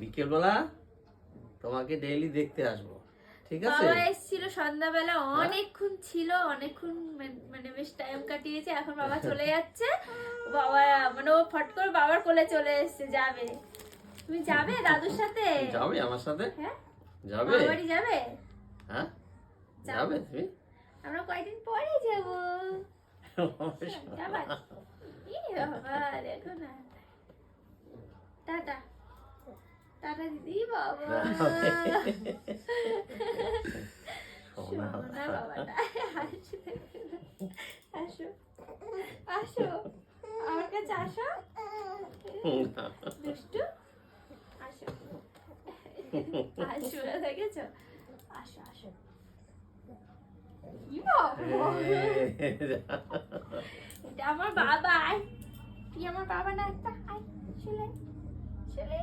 বিকেলবেলা তোমাকে ডেইলি দেখতে আসবো, ঠিক আছে? বাবা এসেছিল সন্ধ্যাবেলা, অনেকক্ষণ ছিল, অনেকক্ষণ মানে বেশ টাইম কাটিয়েছে। এখন বাবা চলে যাচ্ছে। বাবা মানে ও ফট করে বাবার কোলে চলে এসেছে, যাবে। তুমি যাবে দাদুর সাথে? যাবে আমার সাথে? হ্যাঁ, যাবে? মামার বাড়ি যাবে? হ্যাঁ, যাবে তুমি? আমরা কয়েকদিন পরে যাব। যাবা? ই বাবা, দেখো না। টাটা টাটা দিদি। বাবা শোনা বাবাটা, আসো আসো আমার কাছে, আসো দুষ্টু, আসো আসো, দেখেছো? আসো আসো। কি বাবা, এটা আমার বাবা। তুই আমার বাবা না, একটা আয় চলে চলে